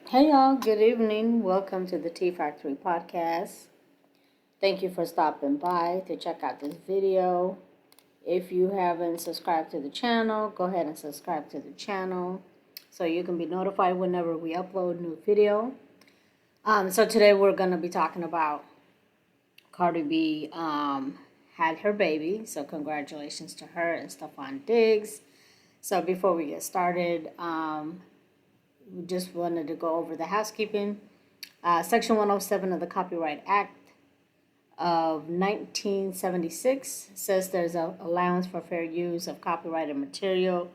Hey y'all, good evening. Welcome to the Tea Factory podcast. Thank you for stopping by to check out this video. If you haven't subscribed to the channel, go ahead and subscribe to the channel so you can be notified whenever we upload new video. So today we're going to be talking about Cardi B had her baby. So congratulations to her and Stefon Diggs. So before we get started, we just wanted to go over the housekeeping. Section 107 of the Copyright Act of 1976 says there's an allowance for fair use of copyrighted material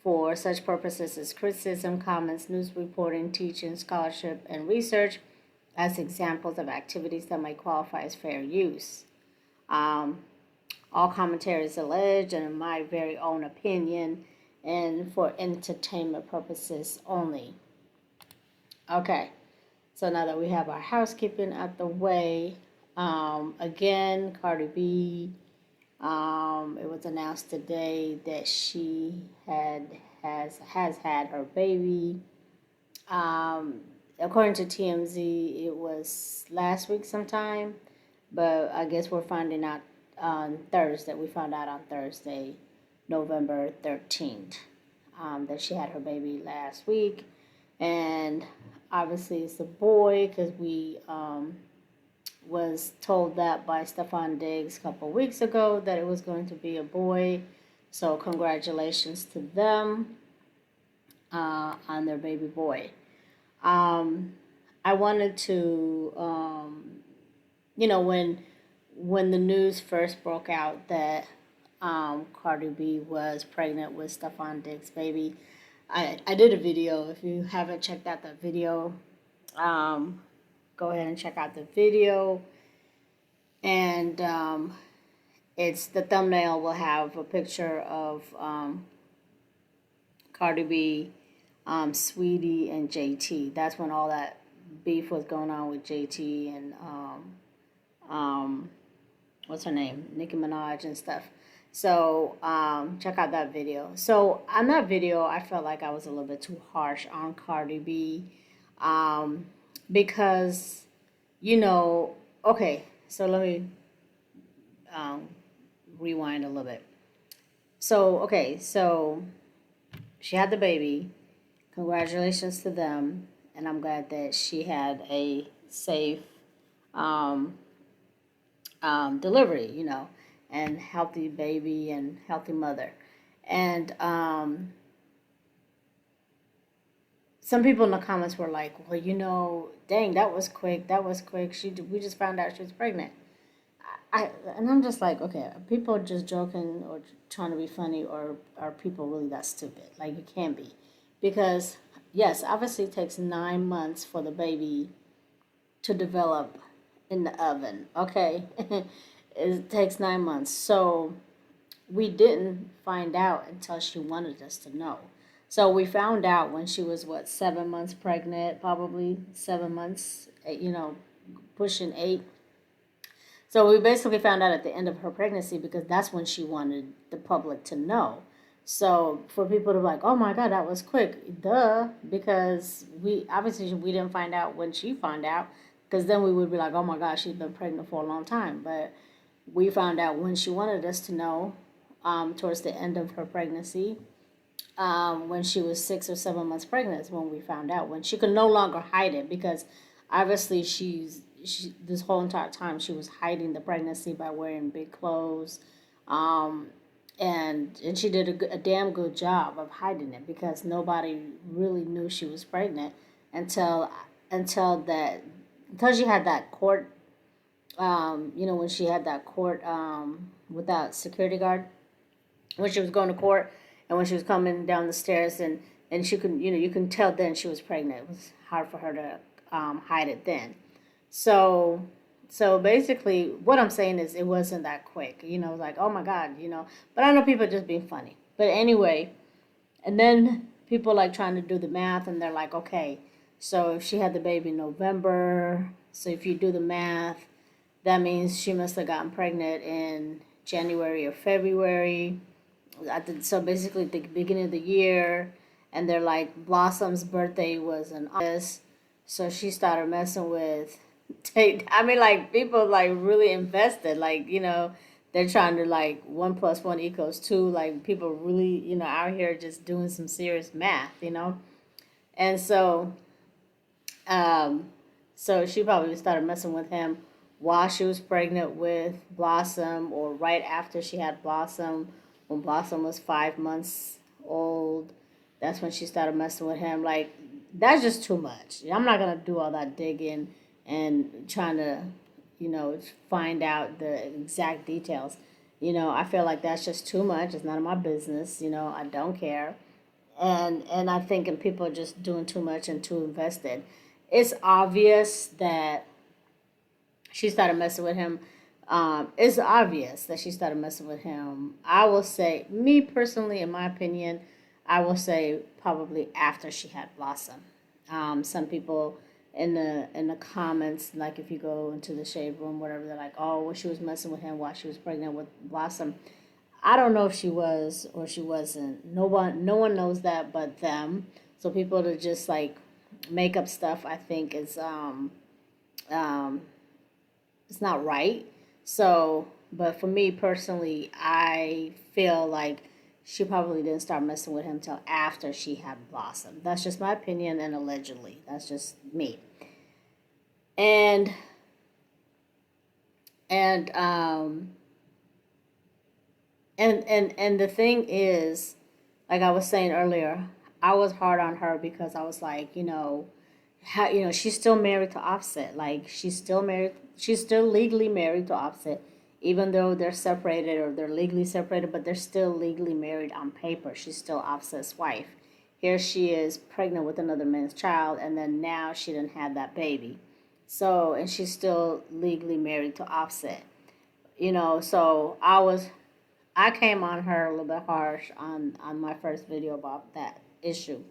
for such purposes as criticism, comments, news reporting, teaching, scholarship, and research as examples of activities that might qualify as fair use. All commentary is alleged and in my very own opinion and for entertainment purposes only. Okay, so now that we have our housekeeping out the way, again, Cardi B, it was announced today that she has had her baby. According to TMZ, it was last week sometime, but I guess we're finding out on Thursday. We found out on Thursday, November 13th, that she had her baby last week. And obviously it's a boy because we was told that by Stefon Diggs a couple weeks ago that it was going to be a boy. So congratulations to them on their baby boy. I wanted to, when the news first broke out that Cardi B was pregnant with Stefon Diggs' baby, I did a video. If you haven't checked out that video, go ahead and check out the video. And it's the thumbnail will have a picture of Cardi B, Sweetie, and JT. That's when all that beef was going on with JT and what's her name, Nicki Minaj and stuff. So check out that video. So on that video, I felt like I was a little bit too harsh on Cardi B because, okay, so let me rewind a little bit. So she had the baby. Congratulations to them. And I'm glad that she had a safe delivery, and healthy baby and healthy mother. And some people in the comments were like, well, dang, that was quick. We just found out she was pregnant. And I'm just like, okay, are people just joking or trying to be funny, or are people really that stupid? Like, you can't be. Because, yes, obviously it takes 9 months for the baby to develop in the oven, okay? It takes 9 months. So we didn't find out until she wanted us to know. So we found out when she was, 7 months pregnant, probably 7 months, pushing 8. So we basically found out at the end of her pregnancy because that's when she wanted the public to know. So for people to be like, oh my God, that was quick. Duh, because we didn't find out when she found out, because then we would be like, oh my gosh, she's been pregnant for a long time. But we found out when she wanted us to know, towards the end of her pregnancy, when she was 6 or 7 months pregnant is when we found out, when she could no longer hide it, because obviously this whole entire time she was hiding the pregnancy by wearing big clothes, and she did a damn good job of hiding it because nobody really knew she was pregnant until she had that court, when she had that court without security guard, when she was going to court and when she was coming down the stairs, and she could, you can tell then she was pregnant. It was hard for her to hide it then. So basically what I'm saying is it wasn't that quick, like, oh my God, but I know people just being funny. But anyway, and then people like trying to do the math, and they're like, okay, so if she had the baby in November, so if you do the math, that means she must have gotten pregnant in January or February. So basically at the beginning of the year, and they're like, Blossom's birthday was in August. So she started messing with I mean, like, people like really invested, like, they're trying to, like, 1 + 1 = 2, like, people really, out here just doing some serious math. And um so she probably started messing with him while she was pregnant with Blossom, or right after she had Blossom, when Blossom was 5 months old. That's when she started messing with him. Like, that's just too much. I'm not gonna do all that digging and trying to, find out the exact details. I feel like that's just too much. It's none of my business. I don't care. And I think and people are just doing too much and too invested. It's obvious that she started messing with him. It's obvious that she started messing with him. I will say, me personally, in my opinion, I will say probably after she had Blossom. Some people in the comments, like if you go into the shade room, whatever, they're like, oh, well, she was messing with him while she was pregnant with Blossom. I don't know if she was or she wasn't. No one knows that but them. So people to just like make up stuff, I think um it's not right. So, but for me personally, I feel like she probably didn't start messing with him till after she had Blossom. That's just my opinion, and allegedly, that's just me. And and and the thing is, like I was saying earlier, I was hard on her because I was like, she's still married to Offset. Like, she's still married. She's still legally married to Offset, even though they're separated, or they're legally separated, but they're still legally married on paper. She's still Offset's wife. Here she is pregnant with another man's child, and then now she didn't have that baby. So, and she's still legally married to Offset. So I came on her a little bit harsh on my first video about that issue.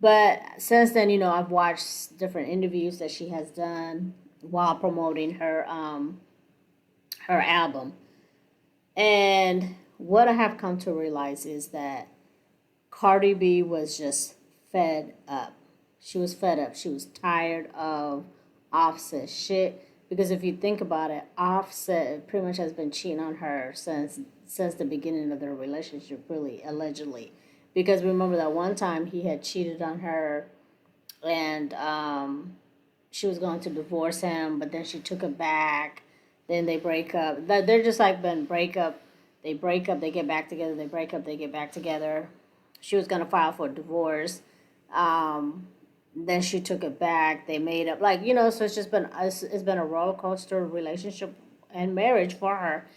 But since then, I've watched different interviews that she has done while promoting her album. And what I have come to realize is that Cardi B was just fed up. She was fed up. She was tired of Offset shit. Because if you think about it, Offset pretty much has been cheating on her since the beginning of their relationship, really, allegedly. Because remember that one time he had cheated on her, and she was going to divorce him, but then she took it back. Then they break up. They're just like been break up, they get back together, they break up, they get back together. She was gonna file for divorce. Um, then she took it back. They made up, like, so it's been a roller coaster relationship and marriage for her,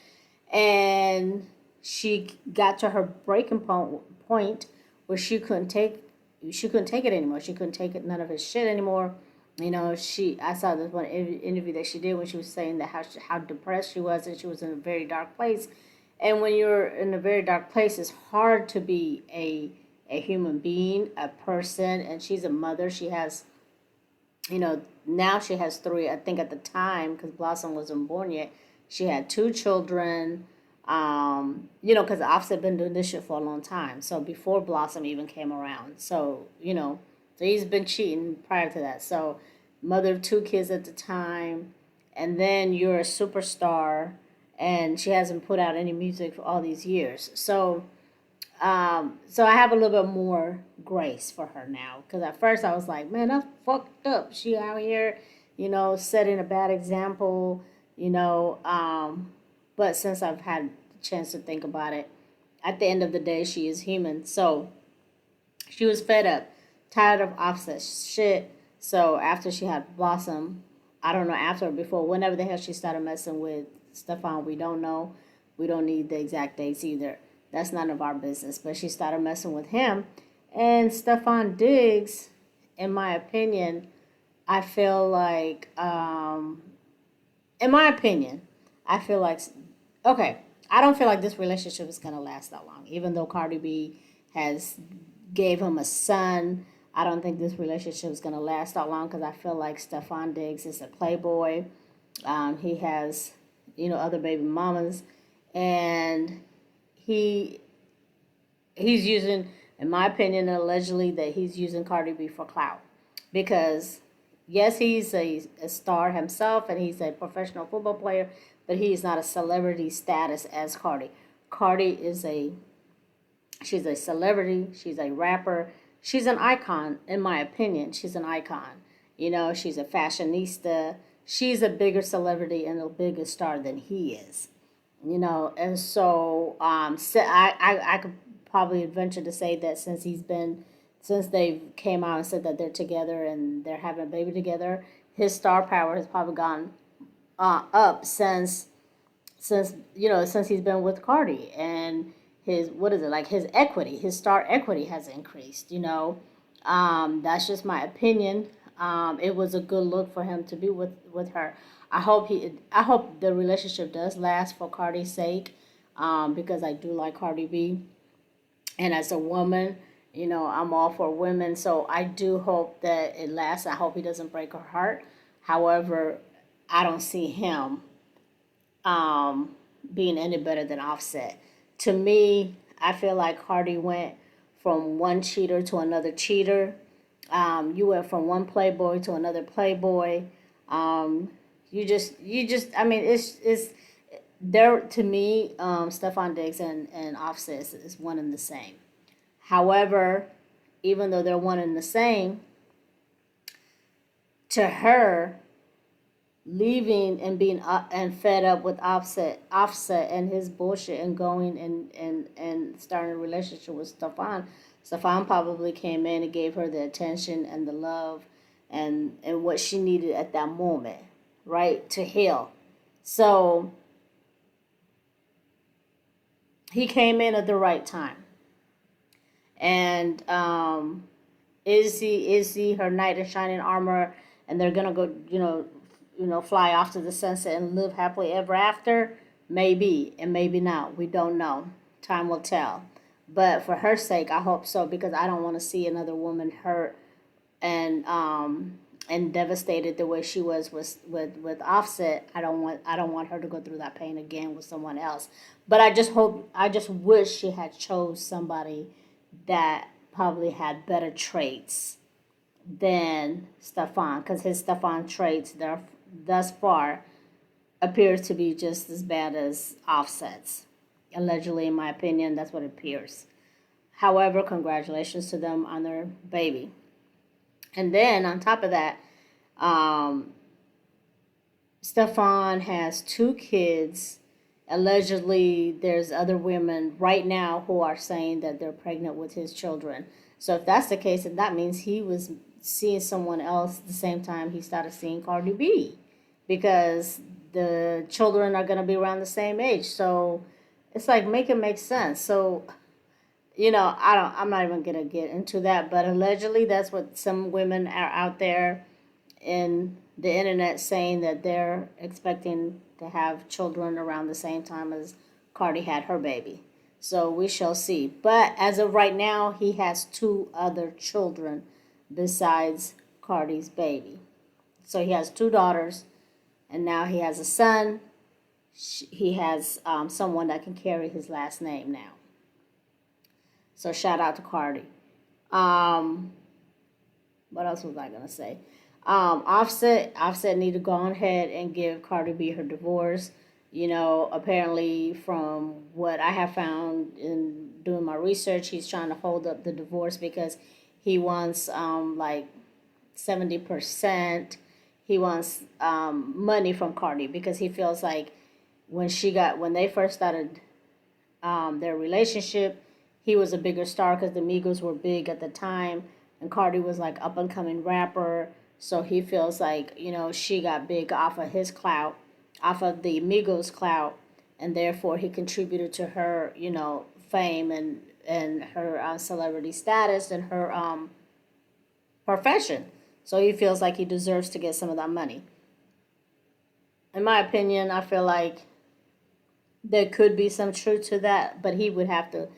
and she got to her breaking point where she couldn't take it anymore. She couldn't take it, none of his shit anymore. I saw this one interview that she did when she was saying that how depressed she was, and she was in a very dark place. And when you're in a very dark place, it's hard to be a human being, a person. And she's a mother. She has, now she has three. I think at the time, because Blossom wasn't born yet, she had two children. Because Offset been doing this shit for a long time. So before Blossom even came around. So he's been cheating prior to that. So mother of two kids at the time, and then you're a superstar, and she hasn't put out any music for all these years. So I have a little bit more grace for her now. Because at first I was like, man, that's fucked up. She out here, setting a bad example, you know. But since I've had a chance to think about it, at the end of the day, she is human. So she was fed up, tired of Offset shit. So after she had Blossom, I don't know, after or before, whenever the hell she started messing with Stefon, we don't know. We don't need the exact dates either. That's none of our business. But she started messing with him. And Stefon Diggs, in my opinion, I feel like, in my opinion, I feel like, okay, I don't feel like this relationship is going to last that long. Even though Cardi B has gave him a son, I don't think this relationship is going to last that long, because I feel like Stefon Diggs is a playboy. He has, other baby mamas, and he he's using, in my opinion, allegedly, that he's using Cardi B for clout. because yes, he's a star himself and he's a professional football player, but he's not a celebrity status as Cardi. Cardi is she's a celebrity, she's a rapper, she's an icon, in my opinion. She's an icon. She's a fashionista. She's a bigger celebrity and a bigger star than he is. And so I could probably venture to say that since they came out and said that they're together and they're having a baby together, his star power has probably gone up since he's been with Cardi, and his what is it like his star equity has increased. That's just my opinion. It was a good look for him to be with her. I hope the relationship does last for Cardi's sake, because I do like Cardi B, and as a woman, I'm all for women, so I do hope that it lasts. I hope he doesn't break her heart. However, I don't see him being any better than Offset. To me, I feel like Cardi went from one cheater to another cheater. You went from one playboy to another playboy. I mean, it's there to me. Stefon Diggs and Offset is one and the same. However, even though they're one and the same, to her, leaving and being and fed up with offset and his bullshit, and going and starting a relationship with Stefon probably came in and gave her the attention and the love and what she needed at that moment, right, to heal. So he came in at the right time. And is he her knight in shining armor, and they're gonna go, fly off to the sunset and live happily ever after? Maybe, and maybe not. We don't know. Time will tell. But for her sake, I hope so, because I don't want to see another woman hurt and devastated the way she was with Offset. I don't want her to go through that pain again with someone else. But I just wish she had chose somebody that probably had better traits than Stefon, because his Stefon traits there thus far appears to be just as bad as Offset's. Allegedly, in my opinion, that's what it appears. However, congratulations to them on their baby. And then on top of that, Stefon has 2 kids. Allegedly, there's other women right now who are saying that they're pregnant with his children. So if that's the case, then that means he was seeing someone else at the same time he started seeing Cardi B, because the children are going to be around the same age. So it's like, make it make sense. So I'm not even going to get into that, but allegedly that's what some women are out there in the internet saying, that they're expecting to have children around the same time as Cardi had her baby. So we shall see. But as of right now, he has 2 other children besides Cardi's baby. So he has 2 daughters, and now he has a son. He has someone that can carry his last name now. So shout out to Cardi. What else was I gonna say? Offset need to go on ahead and give Cardi B her divorce. Apparently, from what I have found in doing my research, he's trying to hold up the divorce because he wants like 70%. He wants money from Cardi, because he feels like when they first started their relationship, he was a bigger star because the Migos were big at the time, and Cardi was like up and coming rapper. So he feels like, she got big off of his clout, off of the Migos clout, and therefore he contributed to her, fame and her celebrity status and her profession. So he feels like he deserves to get some of that money. In my opinion, I feel like there could be some truth to that, but he would have to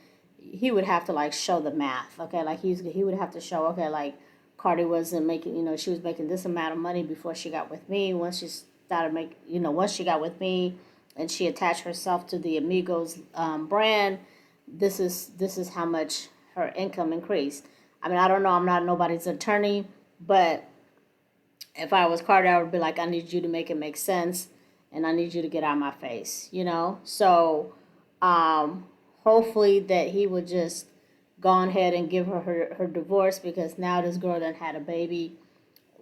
like show the math, okay? Like he would have to show, okay, like Cardi wasn't making, she was making this amount of money before she got with me. Once she got with me and she attached herself to the Amigos brand, this is how much her income increased. I mean, I don't know. I'm not nobody's attorney, But if I was Cardi, I would be like, I need you to make it make sense, and I need you to get out of my face, you know? So hopefully that he would just go ahead and give her divorce, because now this girl done had a baby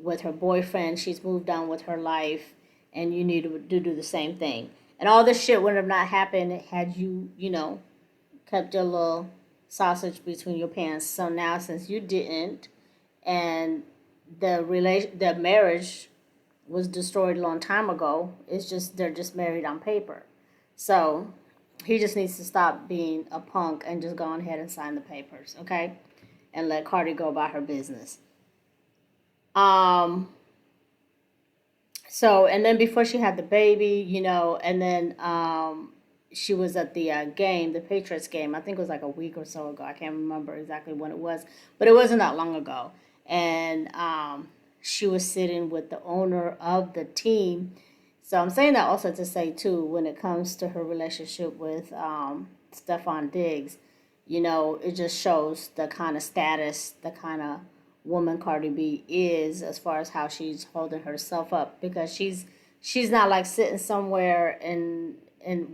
with her boyfriend. She's moved on with her life, and you need to do the same thing. And all this shit would have not happened had you, you know, kept your little sausage between your pants. So now, since you didn't, and the marriage was destroyed a long time ago, it's just they're just married on paper. So he just needs to stop being a punk and just go ahead and sign the papers, okay? And let Cardi go about her business. So, and then before she had the baby, you know, and then she was at the game, the Patriots game. I think it was like a week or so ago. I can't remember exactly when it was, but it wasn't that long ago. And she was sitting with the owner of the team. So I'm saying that also to say, too, when it comes to her relationship with Stefon Diggs, you know, it just shows the kind of status, the kind of woman Cardi B is, as far as how she's holding herself up, because she's not like sitting somewhere in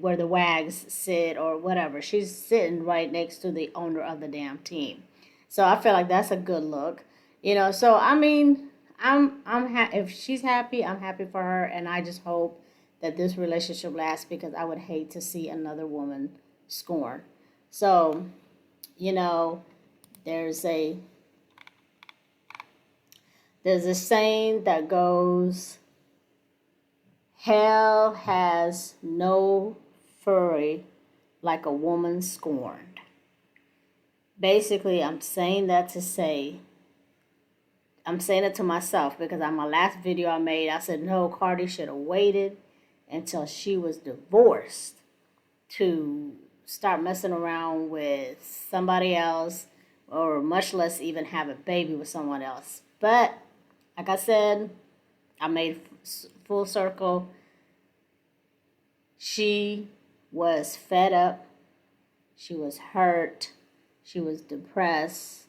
where the wags sit or whatever. She's sitting right next to the owner of the damn team. So I feel like that's a good look, you know. So I mean, if she's happy, I'm happy for her, and I just hope that this relationship lasts, because I would hate to see another woman scorned. So, you know, there's a saying that goes, hell has no fury like a woman scorned. Basically, I'm saying that to say, I'm saying it to myself, because on my last video I made, I said, no, Cardi should have waited until she was divorced to start messing around with somebody else, or much less even have a baby with someone else. But like I said, I made full circle. She was fed up. She was hurt. She was depressed.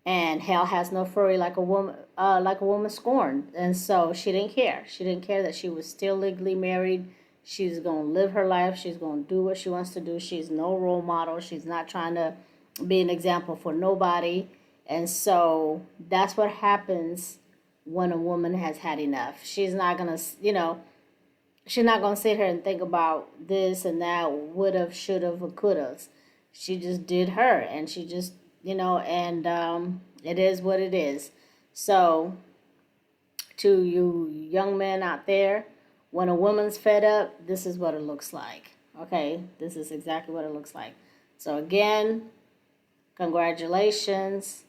And hell has no fury like a woman scorned. And so she didn't care. She didn't care that she was still legally married. She's going to live her life. She's going to do what she wants to do. She's no role model. She's not trying to be an example for nobody. And so that's what happens when a woman has had enough. She's not going to, you know, she's not going to sit here and think about this and that, would have, should have, or could have. She just did her, and she just, you know, and it is what it is. So to you young men out there, when a woman's fed up, this is what it looks like. Okay, this is exactly what it looks like. So again, congratulations.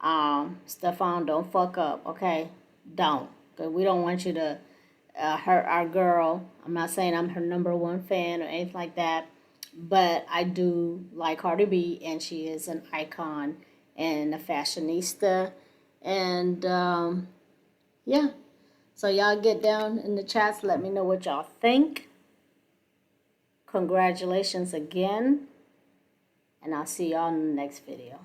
Stefon, don't fuck up, okay? Don't. Because we don't want you to hurt our girl. I'm not saying I'm her number one fan or anything like that, but I do like Cardi B, and she is an icon and a fashionista. And yeah. So y'all get down in the chats. Let me know what y'all think. Congratulations again. And I'll see y'all in the next video.